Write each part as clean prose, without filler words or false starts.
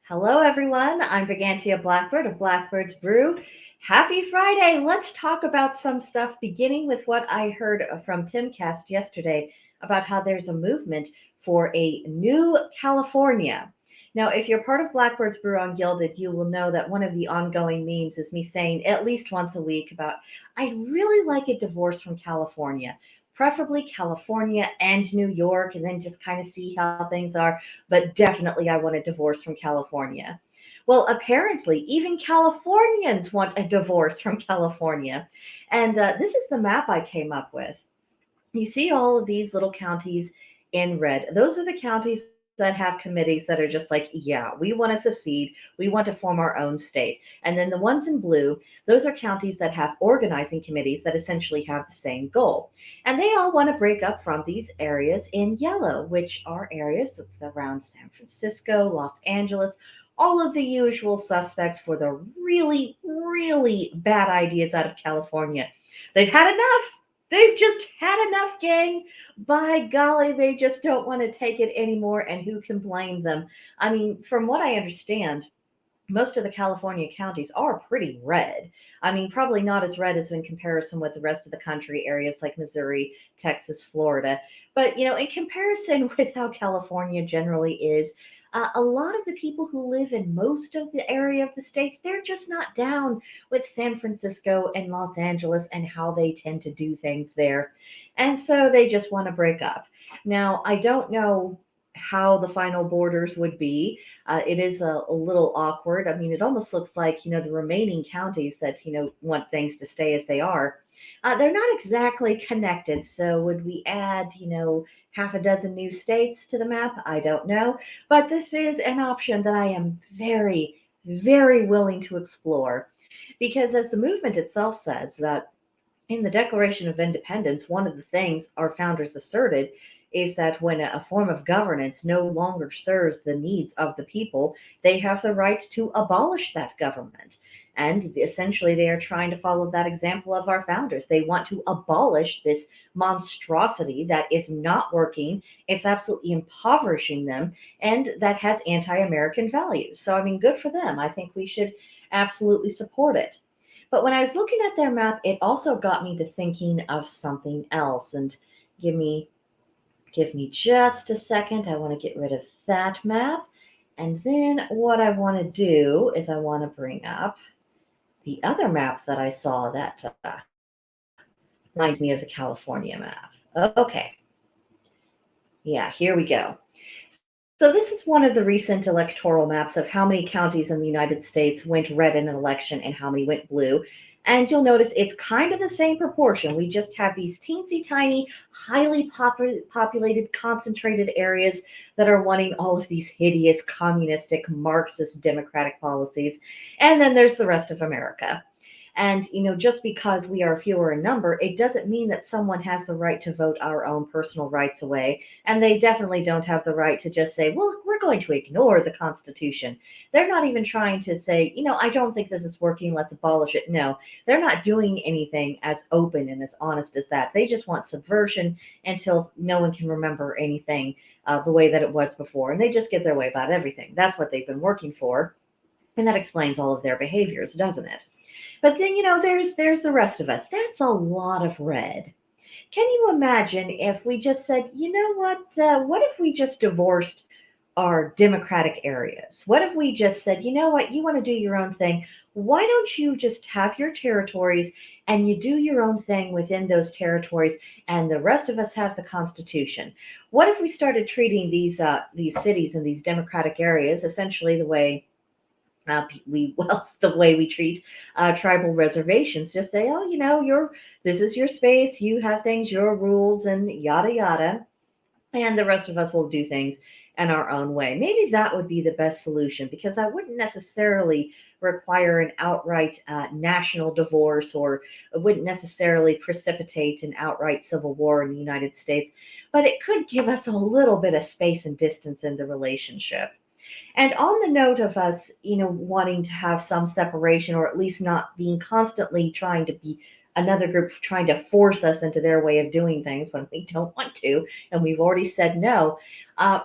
Hello, everyone. I'm Brigantia Blackbird of Blackbird's Brew. Happy Friday. Let's talk about some stuff, beginning with what I heard from Timcast yesterday about how there's a movement for a new California. Now, if you're part of Blackbird's Brew on Gilded, you will know that one of the ongoing memes is me saying at least once a week about I'd really like a divorce from California, preferably California and New York, and then just kind of see how things are. But definitely, I want a divorce from California. Well, apparently, even Californians want a divorce from California. And this is the map I came up with. You see all of these little counties in red. Those are the counties that have committees that are just like, yeah, we want to secede. We want to form our own state. And then the ones in blue, those are counties that have organizing committees that essentially have the same goal. And they all want to break up from these areas in yellow, which are areas around San Francisco, Los Angeles, all of the usual suspects for the really, really bad ideas out of California. They've had enough. They've just had enough, gang. By golly, they just don't want to take it anymore, and who can blame them? I mean, from what I understand, most of the California counties are pretty red. I mean, probably not as red as in comparison with the rest of the country, areas like Missouri, Texas, Florida. But, in comparison with how California generally is, a lot of the people who live in most of the area of the state, they're just not down with San Francisco and Los Angeles and how they tend to do things there. And so they just want to break up. Now, I don't know how the final borders would be. It is a little awkward. I mean, it almost looks like, the remaining counties that, want things to stay as they are. They're not exactly connected. So would we add, half a dozen new states to the map? I don't know. But this is an option that I am very, very willing to explore. Because as the movement itself says, that in the Declaration of Independence, one of the things our founders asserted is that when a form of governance no longer serves the needs of the people, they have the right to abolish that government. And essentially, they are trying to follow that example of our founders. They want to abolish this monstrosity that is not working. It's absolutely impoverishing them, and that has anti American values. So, I mean, good for them. I think we should absolutely support it. But when I was looking at their map, it also got me to thinking of something else. And give me give me just a second. I want to get rid of that map. And then what I want to do is I want to bring up the other map that I saw that reminded me of the California map. Okay. Yeah, here we go. So this is one of the recent electoral maps of how many counties in the United States went red in an election and how many went blue. And you'll notice it's kind of the same proportion. We just have these teensy tiny, highly populated, concentrated areas that are wanting all of these hideous communistic, Marxist, democratic policies. And then there's the rest of America. And, just because we are fewer in number, it doesn't mean that someone has the right to vote our own personal rights away. And they definitely don't have the right to just say, well, we're going to ignore the Constitution. They're not even trying to say, I don't think this is working, let's abolish it. No, they're not doing anything as open and as honest as that. They just want subversion until no one can remember anything the way that it was before. And they just get their way about everything. That's what they've been working for. And that explains all of their behaviors, doesn't it? But then, there's the rest of us. That's a lot of red. Can you imagine if we just said, you know what? What if we just divorced our democratic areas? What if we just said, you know what? You want to do your own thing. Why don't you just have your territories and you do your own thing within those territories, and the rest of us have the Constitution? What if we started treating these cities and these democratic areas essentially the way the way we treat tribal reservations? Just say, oh, this is your space, you have things, your rules, and yada yada, and the rest of us will do things in our own way. Maybe that would be the best solution, because that wouldn't necessarily require an outright national divorce, or it wouldn't necessarily precipitate an outright civil war in the United States, but it could give us a little bit of space and distance in the relationship. And on the note of us, wanting to have some separation, or at least not being constantly trying to be another group trying to force us into their way of doing things when we don't want to, and we've already said no. Uh,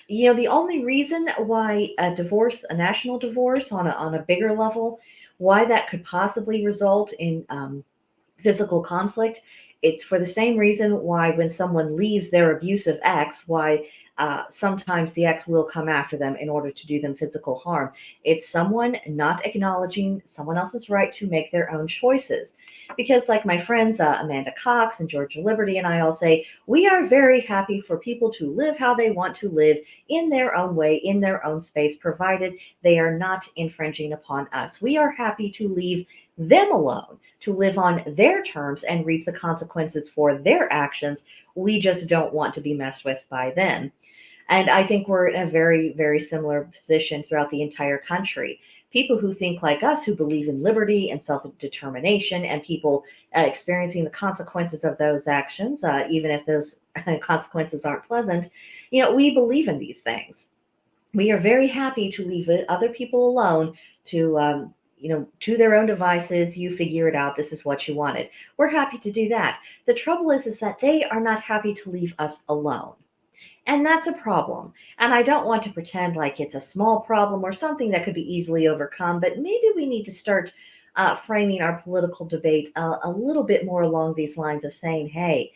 The only reason why a national divorce on a bigger level, why that could possibly result in physical conflict, it's for the same reason why when someone leaves their abusive ex, why sometimes the ex will come after them in order to do them physical harm. It's someone not acknowledging someone else's right to make their own choices. Because, like my friends Amanda Cox and Georgia Liberty and I all say, we are very happy for people to live how they want to live in their own way, in their own space, provided they are not infringing upon us. We are happy to leave them alone to live on their terms and reap the consequences for their actions. We just don't want to be messed with by them. And I think we're in a very, very similar position throughout the entire country. People who think like us, who believe in liberty and self determination, and people experiencing the consequences of those actions, even if those consequences aren't pleasant, we believe in these things. We are very happy to leave other people alone to to their own devices. You figure it out. This is what you wanted. We're happy to do that. The trouble is that they are not happy to leave us alone. And that's a problem. And I don't want to pretend like it's a small problem or something that could be easily overcome, but maybe we need to start framing our political debate a little bit more along these lines of saying, hey,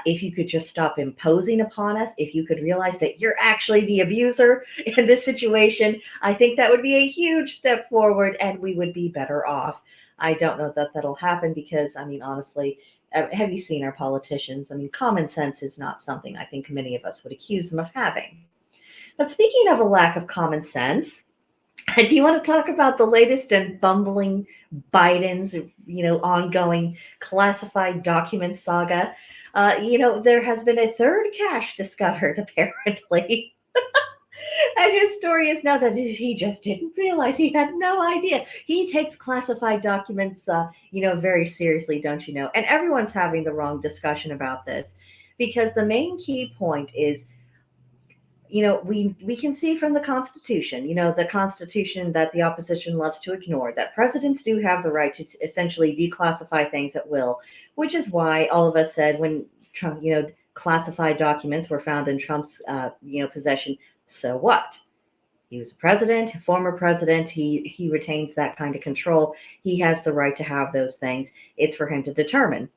if you could just stop imposing upon us, if you could realize that you're actually the abuser in this situation, I think that would be a huge step forward and we would be better off. I don't know that that'll happen because, I mean, honestly, have you seen our politicians? I mean, common sense is not something I think many of us would accuse them of having. But speaking of a lack of common sense, do you want to talk about the latest in bumbling Biden's, ongoing classified document saga? There has been a third cache discovered, apparently. And his story is now that he just didn't realize. He had no idea. He takes classified documents, very seriously, don't you know? And everyone's having the wrong discussion about this because the main key point is, we can see from the Constitution, the Constitution that the opposition loves to ignore, that presidents do have the right to essentially declassify things at will, which is why all of us said when Trump, classified documents were found in Trump's, possession, so what? He was a president, a former president. He retains that kind of control. He has the right to have those things. It's for him to determine.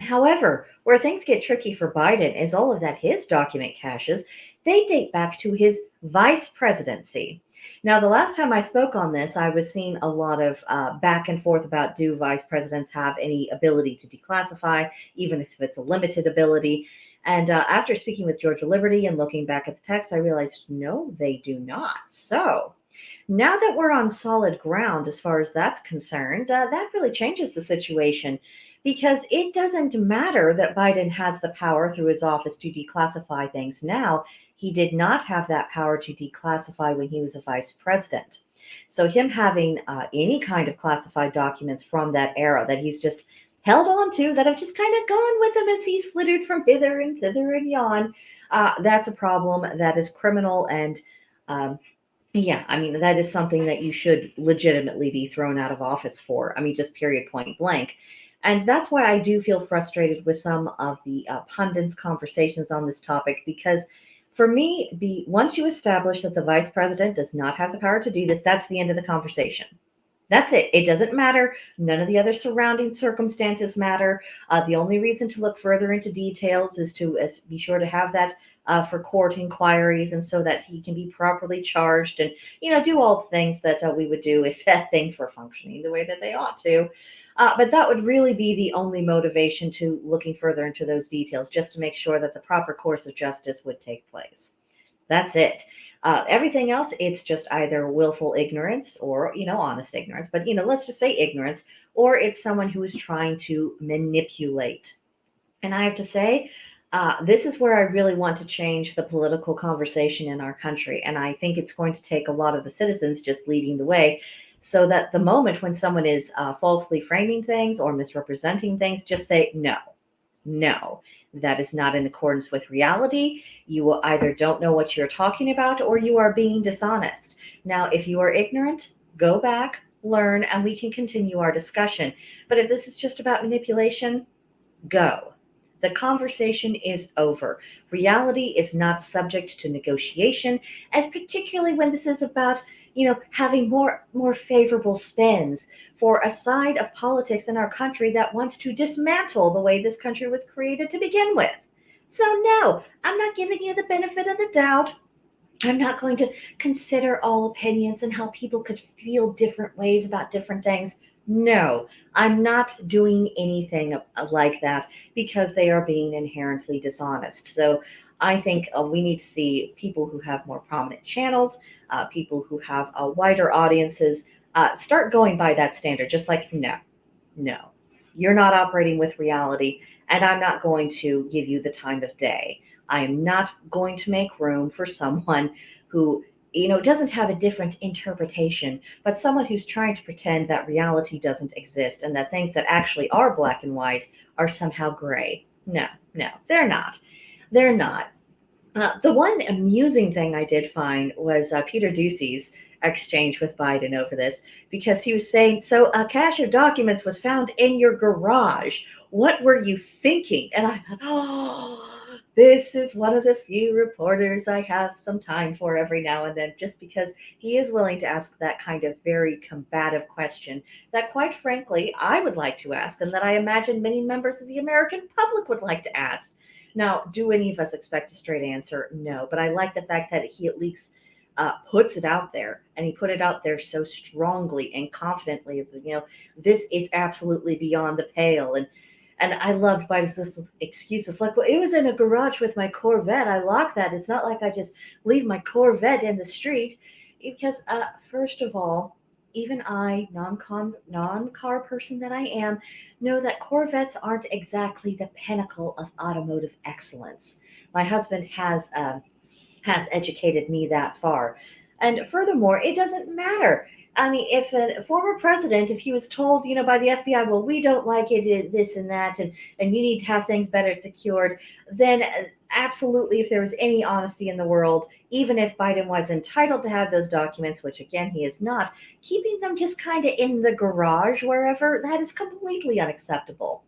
However, where things get tricky for Biden is all of that his document caches, they date back to his vice presidency. Now, the last time I spoke on this, I was seeing a lot of back and forth about do vice presidents have any ability to declassify, even if it's a limited ability. And after speaking with Georgia Liberty and looking back at the text, I realized no, they do not. So now that we're on solid ground as far as that's concerned, that really changes the situation because it doesn't matter that Biden has the power through his office to declassify things now. He did not have that power to declassify when he was a vice president. So him having any kind of classified documents from that era that he's just held on to, that have just kind of gone with him as he's flittered from hither and thither and yon, that's a problem. That is criminal. And yeah, I mean, that is something that you should legitimately be thrown out of office for. I mean, just period, point blank. And that's why I do feel frustrated with some of the pundits' conversations on this topic, because for me, once you establish that the vice president does not have the power to do this, that's the end of the conversation. That's it. It doesn't matter. None of the other surrounding circumstances matter. The only reason to look further into details is to be sure to have that for court inquiries, and so that he can be properly charged and, do all the things that we would do if things were functioning the way that they ought to. But that would really be the only motivation to looking further into those details, just to make sure that the proper course of justice would take place. That's it. Everything else, it's just either willful ignorance or, honest ignorance. But, let's just say ignorance, or it's someone who is trying to manipulate. And I have to say, this is where I really want to change the political conversation in our country. And I think it's going to take a lot of the citizens just leading the way, so that the moment when someone is falsely framing things or misrepresenting things, just say, no, that is not in accordance with reality. You either don't know what you're talking about or you are being dishonest. Now, if you are ignorant, go back, learn, and we can continue our discussion. But if this is just about manipulation, go. The conversation is over. Reality is not subject to negotiation, as particularly when this is about, having more favorable spins for a side of politics in our country that wants to dismantle the way this country was created to begin with. So no, I'm not giving you the benefit of the doubt. I'm not going to consider all opinions and how people could feel different ways about different things. No, I'm not doing anything like that because they are being inherently dishonest. So I think we need to see people who have more prominent channels, people who have wider audiences, start going by that standard. Just like, no, you're not operating with reality, and I'm not going to give you the time of day. I am not going to make room for someone who, doesn't have a different interpretation, but someone who's trying to pretend that reality doesn't exist and that things that actually are black and white are somehow gray. No, they're not. They're not. The one amusing thing I did find was Peter Doocy's exchange with Biden over this, because he was saying, so a cache of documents was found in your garage. What were you thinking? And I thought, this is one of the few reporters I have some time for every now and then, just because he is willing to ask that kind of very combative question that, quite frankly, I would like to ask, and that I imagine many members of the American public would like to ask. Now, do any of us expect a straight answer? No, but I like the fact that he at least puts it out there, and he put it out there so strongly and confidently. This is absolutely beyond the pale, and I loved Biden's excuse of, like, well, it was in a garage with my Corvette. I locked that. It's not like I just leave my Corvette in the street, because first of all, even I, non-car person that I am, know that Corvettes aren't exactly the pinnacle of automotive excellence. My husband has educated me that far. And furthermore, it doesn't matter. I mean, if a former president, if he was told, by the FBI, well, we don't like it, this and that, and you need to have things better secured, then absolutely, if there was any honesty in the world, even if Biden was entitled to have those documents, which again, he is not, keeping them just kind of in the garage, wherever, that is completely unacceptable.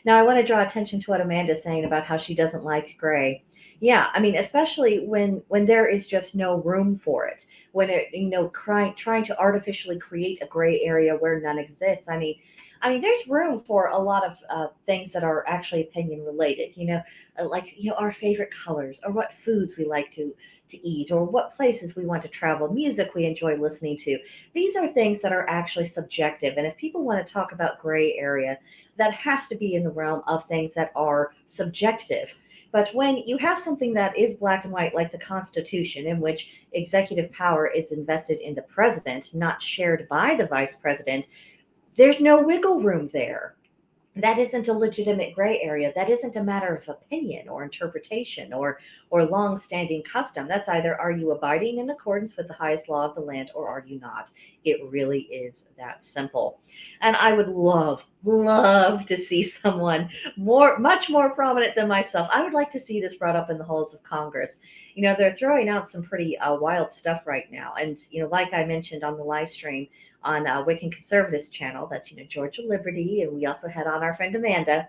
Now, I want to draw attention to what Amanda's saying about how she doesn't like gray. Yeah, I mean, especially when there is just no room for it, when it, trying to artificially create a gray area where none exists. I mean, there's room for a lot of things that are actually opinion related. Like our favorite colors, or what foods we like to eat, or what places we want to travel, music we enjoy listening to. These are things that are actually subjective, and if people want to talk about gray area, that has to be in the realm of things that are subjective. But when you have something that is black and white, like the Constitution, in which executive power is invested in the president, not shared by the vice president, there's no wiggle room there. That isn't a legitimate gray area. That isn't a matter of opinion or interpretation or long-standing custom. That's either, are you abiding in accordance with the highest law of the land, or are you not? It really is that simple. And I would love to see someone much more prominent than myself. I would like to see this brought up in the halls of Congress. They're throwing out some pretty wild stuff right now. And, like I mentioned on the live stream, on Wiccan Conservative's channel, that's Georgia Liberty, and we also had on our friend Amanda.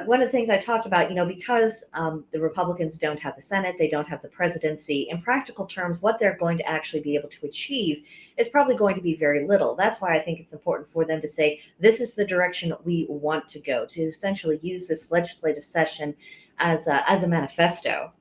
One of the things I talked about, because the Republicans don't have the Senate, they don't have the presidency, in practical terms, what they're going to actually be able to achieve is probably going to be very little. That's why I think it's important for them to say, this is the direction we want to go, to essentially use this legislative session as a manifesto,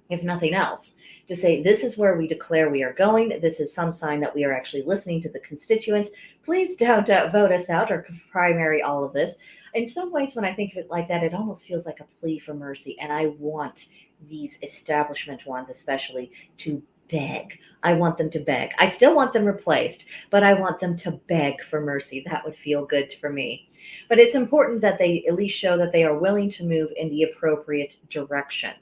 if nothing else, to say, this is where we declare we are going. This is some sign that we are actually listening to the constituents. Please don't vote us out or primary all of this. In some ways, when I think of it like that, it almost feels like a plea for mercy. And I want these establishment ones especially to beg. I want them to beg. I still want them replaced, but I want them to beg for mercy. That would feel good for me. But it's important that they at least show that they are willing to move in the appropriate direction.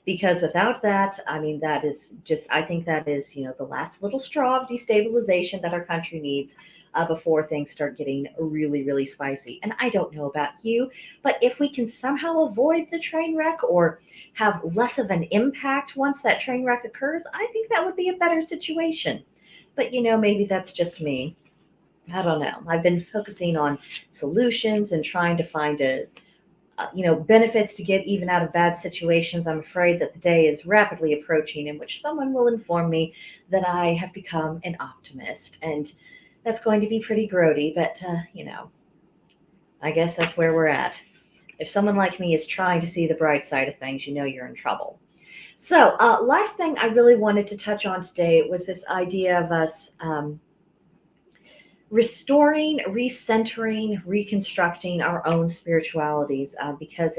Because without that, I mean, that is just, I think that is, the last little straw of destabilization that our country needs before things start getting really, really spicy. And I don't know about you, but if we can somehow avoid the train wreck or have less of an impact once that train wreck occurs, I think that would be a better situation. But, maybe that's just me. I don't know. I've been focusing on solutions and trying to find a benefits to get even out of bad situations. I'm afraid that the day is rapidly approaching in which someone will inform me that I have become an optimist. And that's going to be pretty grody, but, I guess that's where we're at. If someone like me is trying to see the bright side of things, you're in trouble. So, last thing I really wanted to touch on today was this idea of us restoring, recentering, reconstructing our own spiritualities, because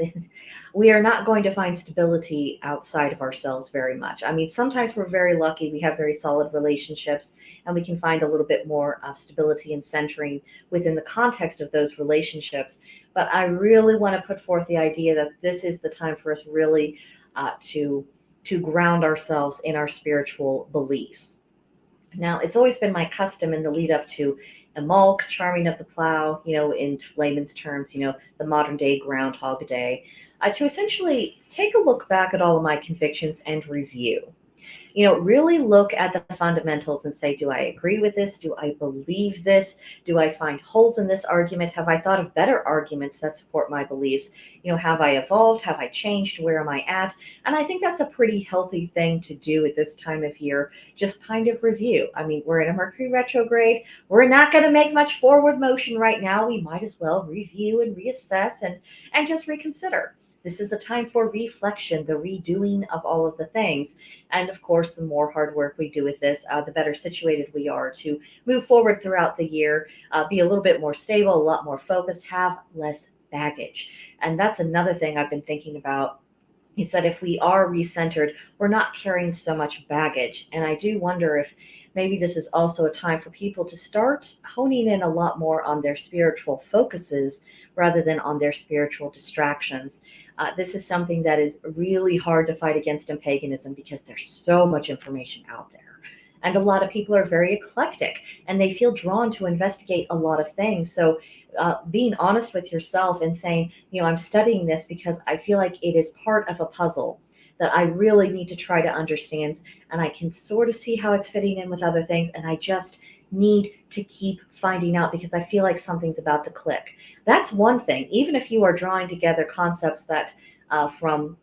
we are not going to find stability outside of ourselves very much. I mean, sometimes we're very lucky, we have very solid relationships, and we can find a little bit more stability and centering within the context of those relationships. But I really want to put forth the idea that this is the time for us really to ground ourselves in our spiritual beliefs. Now, it's always been my custom in the lead up to Imbolc, charming of the plow, in layman's terms, the modern day Groundhog Day, to essentially take a look back at all of my convictions and review. Really look at the fundamentals and say, do I agree with this? Do I believe this? Do I find holes in this argument? Have I thought of better arguments that support my beliefs? Have I evolved? Have I changed? Where am I at? And I think that's a pretty healthy thing to do at this time of year, just kind of review. I mean, we're in a Mercury retrograde. We're not going to make much forward motion right now. We might as well review and reassess and just reconsider. This is a time for reflection, the redoing of all of the things. And of course, the more hard work we do with this, the better situated we are to move forward throughout the year, be a little bit more stable, a lot more focused, have less baggage. And that's another thing I've been thinking about, is that if we are recentered, we're not carrying so much baggage. And I do wonder if maybe this is also a time for people to start honing in a lot more on their spiritual focuses rather than on their spiritual distractions. This is something that is really hard to fight against in paganism because there's so much information out there. And a lot of people are very eclectic and they feel drawn to investigate a lot of things. So being honest with yourself and saying, I'm studying this because I feel like it is part of a puzzle that I really need to try to understand. And I can sort of see how it's fitting in with other things. And I just need to keep finding out because I feel like something's about to click. That's one thing. Even if you are drawing together concepts that from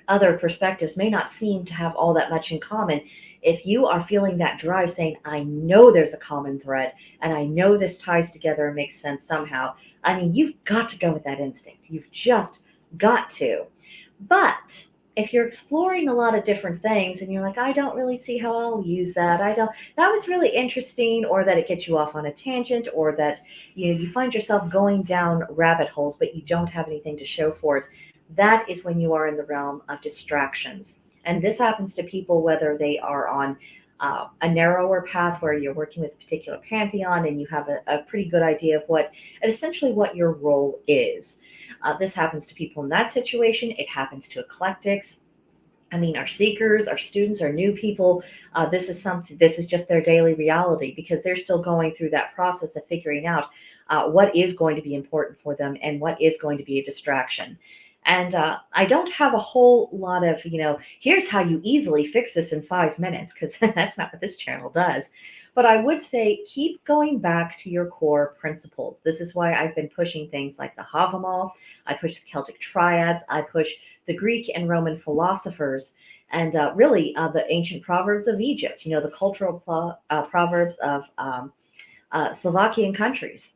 other perspectives may not seem to have all that much in common, if you are feeling that drive saying, I know there's a common thread and I know this ties together and makes sense somehow, I mean, you've got to go with that instinct. You've just got to. But if you're exploring a lot of different things and you're like, I don't really see how I'll use that. That was really interesting, or that it gets you off on a tangent, or that, you find yourself going down rabbit holes, but you don't have anything to show for it. That is when you are in the realm of distractions. And this happens to people whether they are on a narrower path where you're working with a particular pantheon and you have a pretty good idea of essentially what your role is. This happens to people in that situation. It happens to eclectics. I mean, our seekers, our students, our new people, this is just their daily reality because they're still going through that process of figuring out what is going to be important for them and what is going to be a distraction. And I don't have a whole lot of, here's how you easily fix this in 5 minutes, because that's not what this channel does. But I would say keep going back to your core principles. This is why I've been pushing things like the Havamal. I push the Celtic triads. I push the Greek and Roman philosophers, and really the ancient proverbs of Egypt, the cultural proverbs of Slovakian countries.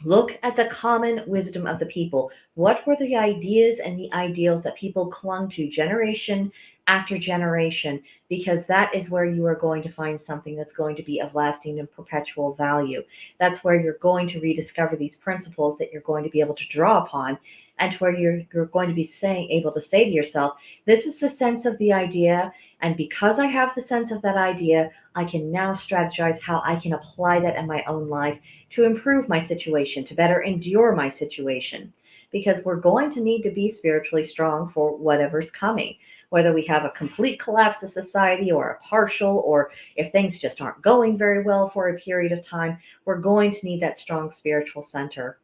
Look at the common wisdom of the people. What were the ideas and the ideals that people clung to generation after generation? Because that is where you are going to find something that's going to be of lasting and perpetual value. That's where you're going to rediscover these principles that you're going to be able to draw upon, and where you're going to be able to say to yourself, this is the sense of the idea, and because I have the sense of that idea, I can now strategize how I can apply that in my own life to improve my situation, to better endure my situation. Because we're going to need to be spiritually strong for whatever's coming, whether we have a complete collapse of society or a partial, or if things just aren't going very well for a period of time, we're going to need that strong spiritual center.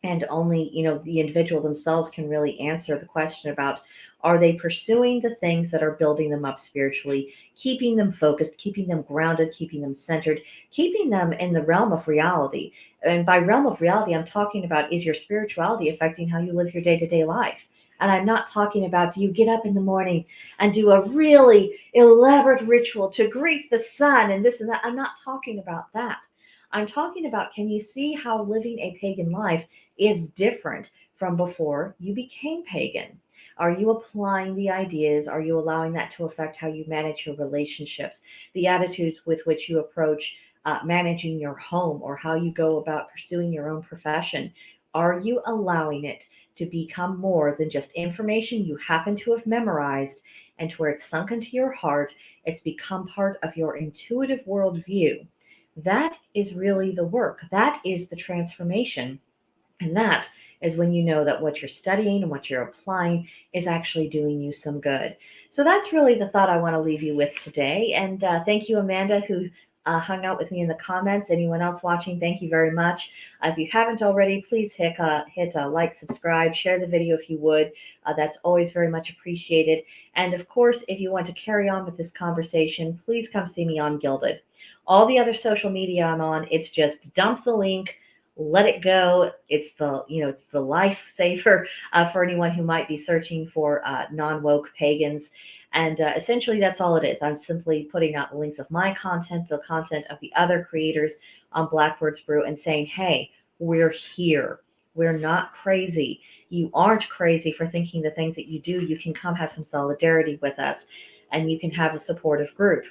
And only, the individual themselves can really answer the question about, are they pursuing the things that are building them up spiritually, keeping them focused, keeping them grounded, keeping them centered, keeping them in the realm of reality. And by realm of reality, I'm talking about, is your spirituality affecting how you live your day-to-day life? And I'm not talking about, do you get up in the morning and do a really elaborate ritual to greet the sun and this and that? I'm not talking about that. I'm talking about, can you see how living a pagan life is different from before you became pagan? Are you applying the ideas? Are you allowing that to affect how you manage your relationships, the attitudes with which you approach managing your home, or how you go about pursuing your own profession? Are you allowing it to become more than just information you happen to have memorized, and to where it's sunk into your heart, it's become part of your intuitive worldview? That is really the work. That is the transformation. And that is when you know that what you're studying and what you're applying is actually doing you some good. So that's really the thought I want to leave you with today. And thank you, Amanda, who hung out with me in the comments. Anyone else watching, thank you very much. If you haven't already, please hit like, subscribe, share the video if you would. That's always very much appreciated. And of course, if you want to carry on with this conversation, please come see me on Gilded. All the other social media I'm on, it's just dump the link, let it go. It's the lifesaver for anyone who might be searching for non-woke pagans. And essentially, that's all it is. I'm simply putting out the links of my content, the content of the other creators on Blackbird's Brew, and saying, hey, we're here. We're not crazy. You aren't crazy for thinking the things that you do. You can come have some solidarity with us, and you can have a supportive group.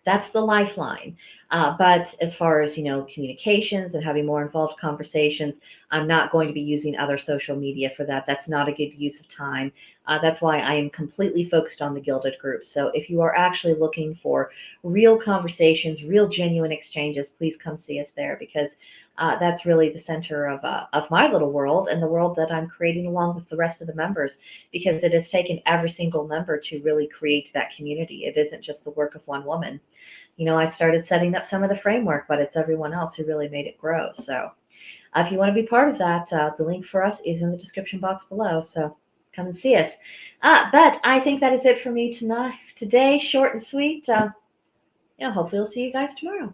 That's the lifeline. But as far as communications and having more involved conversations, I'm not going to be using other social media for that. That's not a good use of time. That's why I am completely focused on the Gilded group. So if you are actually looking for real conversations, real genuine exchanges, please come see us there, because that's really the center of my little world, and the world that I'm creating along with the rest of the members, because it has taken every single member to really create that community. It isn't just the work of one woman. I started setting up some of the framework, but it's everyone else who really made it grow. So if you want to be part of that, the link for us is in the description box below. So come and see us. But I think that is it for me today. Short and sweet. Hopefully we'll see you guys tomorrow.